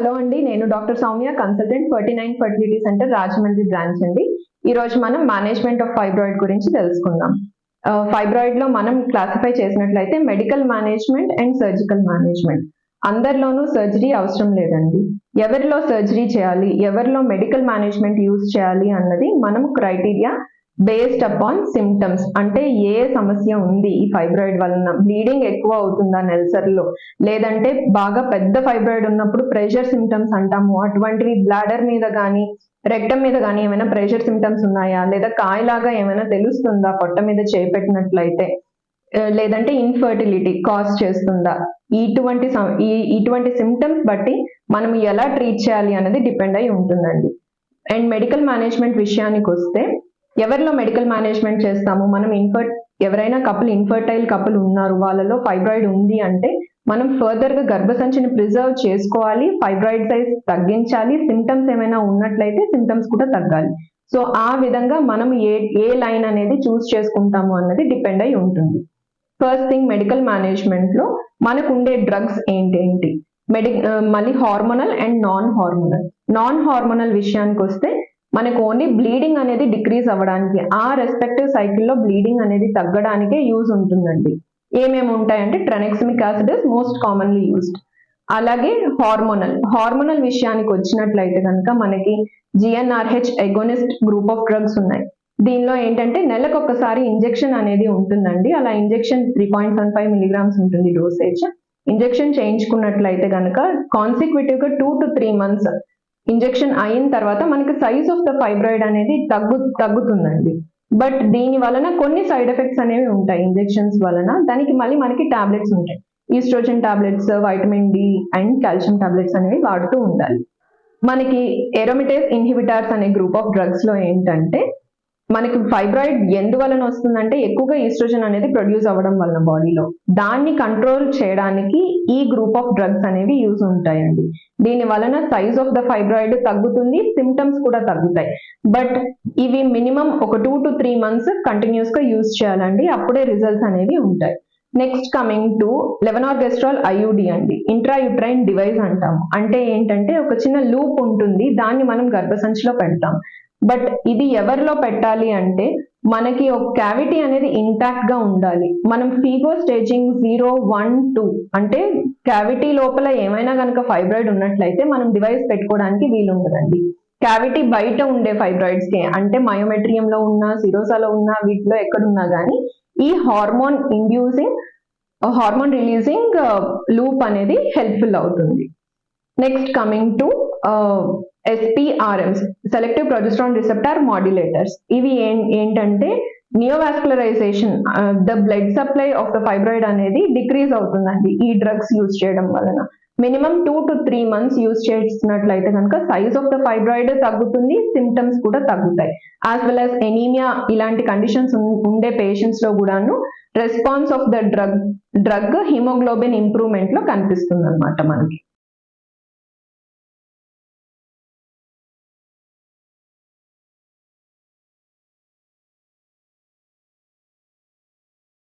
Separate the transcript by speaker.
Speaker 1: Hello అండి, నేను doctor Soumya, consultant 49 fertility centre Rajahmundry branch అండి. ఈ రోజు మనం మేనేజ్మెంట్ ఆఫ్ ఫైబ్రాయిడ్ గురించి తెలుసుకుందాం. ఫైబ్రాయిడ్ లో మనం క్లాసిఫై చేసినట్లయితే medical management and surgical management. అందరిలోనూ సర్జరీ అవసరం లేదండి. ఎవరిలో సర్జరీ చేయాలి, ఎవరిలో మెడికల్ మేనేజ్మెంట్ యూజ్ చేయాలి అన్నది మనం క్రైటీరియా బేస్డ్ అపాన్ సిమ్టమ్స్. అంటే ఏ సమస్య ఉంది ఈ ఫైబ్రాయిడ్ వలన, బ్లీడింగ్ ఎక్కువ అవుతుందా నెల్సర్లో, లేదంటే బాగా పెద్ద ఫైబ్రాయిడ్ ఉన్నప్పుడు ప్రెషర్ సిమ్టమ్స్ అంటాము, అటువంటివి బ్లాడర్ మీద కానీ రెక్టమ్ మీద కానీ ఏమైనా ప్రెషర్ సిమ్టమ్స్ ఉన్నాయా, లేదా కాయలాగా ఏమైనా తెలుస్తుందా పొట్ట మీద చేపెట్టినట్లయితే, లేదంటే ఇన్ఫర్టిలిటీ కాజ్ చేస్తుందా, ఇటువంటి సిమ్టమ్స్ బట్టి మనం ఎలా ట్రీట్ చేయాలి అనేది డిపెండ్ అయి ఉంటుందండి. అండ్ మెడికల్ మేనేజ్మెంట్ విషయానికి వస్తే ఎవరిలో మెడికల్ మేనేజ్మెంట్ చేస్తాము, మనం ఎవరైనా ఇన్ఫర్టైల్ కపుల్ ఉన్నారు, వాళ్ళలో ఫైబ్రాయిడ్ ఉంది అంటే మనం ఫర్దర్ గా గర్భసంచిని ప్రిజర్వ్ చేసుకోవాలి, ఫైబ్రాయిడ్ సైజ్ తగ్గించాలి, సిమ్టమ్స్ ఏమైనా ఉన్నట్లయితే సిమ్టమ్స్ కూడా తగ్గాలి. సో ఆ విధంగా మనం ఏ లైన్ అనేది చూస్ చేసుకుంటాము అన్నది డిపెండ్ అయి ఉంటుంది. ఫస్ట్ థింగ్, మెడికల్ మేనేజ్మెంట్ లో మనకు ఉండే డ్రగ్స్ ఏంటి, మళ్ళీ హార్మోనల్ అండ్ నాన్ హార్మోనల్ విషయానికి వస్తే మనకు ఓన్లీ బ్లీడింగ్ అనేది డిక్రీజ్ అవ్వడానికి, ఆ రెస్పెక్టివ్ సైకిల్లో బ్లీడింగ్ అనేది తగ్గడానికే యూజ్ ఉంటుందండి. ఏమేమి ఉంటాయంటే tranexamic acid is most commonly used. అలాగే హార్మోనల్ విషయానికి వచ్చినట్లయితే కనుక మనకి GnRH agonist group of drugs ఉన్నాయి. దీనిలో ఏంటంటే నెలకు ఒక్కసారి ఇంజెక్షన్ అనేది ఉంటుందండి. అలా ఇంజెక్షన్ 3.75 mg ఉంటుంది డోసేజ్. ఇంజెక్షన్ చేయించుకున్నట్లయితే కనుక కాన్సిక్యూటివ్ గా 2 to 3 months ఇంజెక్షన్ అయిన తర్వాత మనకి సైజ్ ఆఫ్ ద ఫైబ్రాయిడ్ అనేది తగ్గుతుందండి. బట్ దీని వలన కొన్ని సైడ్ ఎఫెక్ట్స్ అనేవి ఉంటాయి ఇంజెక్షన్స్ వలన. దానికి మళ్ళీ మనకి టాబ్లెట్స్ ఉంటాయి, oestrogen tablets, vitamin D and calcium tablets అనేవి వాడుతూ ఉండాలి. మనకి ఎరోమిటేస్ ఇన్హిబిటార్స్ అనే గ్రూప్ ఆఫ్ డ్రగ్స్ లో ఏంటంటే మనకి ఫైబ్రాయిడ్ ఎందువలన వస్తుందంటే ఎక్కువగా ఈస్ట్రోజన్ అనేది ప్రొడ్యూస్ అవ్వడం వలన బాడీలో, దాన్ని కంట్రోల్ చేయడానికి ఈ గ్రూప్ ఆఫ్ డ్రగ్స్ అనేవి యూజ్ ఉంటాయండి. దీని వలన సైజ్ ఆఫ్ ద ఫైబ్రాయిడ్ తగ్గుతుంది, సిమ్టమ్స్ కూడా తగ్గుతాయి. బట్ ఇవి మినిమం ఒక 2 to 3 months కంటిన్యూస్ గా యూజ్ చేయాలండి, అప్పుడే రిజల్ట్స్ అనేవి ఉంటాయి. నెక్స్ట్ కమింగ్ టు లెవనార్గెస్ట్రాల్ ఐయుడి అండి, ఇంట్రాయూట్రైన్ డివైస్ అంటాము. అంటే ఏంటంటే ఒక చిన్న లూప్ ఉంటుంది, దాన్ని మనం గర్భసంచిలో పెడతాం. బట్ ఇది ఎవరిలో పెట్టాలి అంటే మనకి ఒక క్యావిటీ అనేది ఇంటాక్ట్ గా ఉండాలి. మనం ఫీగో స్టేజింగ్ 0, 1, 2 అంటే క్యావిటీ లోపల ఏమైనా కనుక ఫైబ్రాయిడ్ ఉన్నట్లయితే మనం డివైస్ పెట్టుకోవడానికి వీలు ఉండదండి. క్యావిటీ బయట ఉండే ఫైబ్రాయిడ్స్ కి, అంటే మయోమెట్రియంలో ఉన్న, సిరోసాలో ఉన్న, వీటిలో ఎక్కడున్నా కానీ ఈ హార్మోన్ రిలీజింగ్ లూప్ అనేది హెల్ప్ఫుల్ అవుతుంది. Next coming to SPRMs, selective progesterone receptor modulators. ఇవి ఏంటంటే neovascularisation, the blood supply of the fibroid అనేది డిక్రీజ్ అవుతుందండి ఈ డ్రగ్స్ యూజ్ చేయడం వలన. మినిమం 2 to 3 months యూజ్ చేసినట్లయితే కనుక సైజ్ ఆఫ్ ద ఫైబ్రాయిడ్ తగ్గుతుంది, సిమ్టమ్స్ కూడా తగ్గుతాయి. యాజ్ వెల్ యాజ్ ఎనీమియా ఇలాంటి కండిషన్స్ ఉండే పేషెంట్స్ లో కూడాను response of the drug haemoglobin improvement లో కనిపిస్తుంది అనమాట మనకి.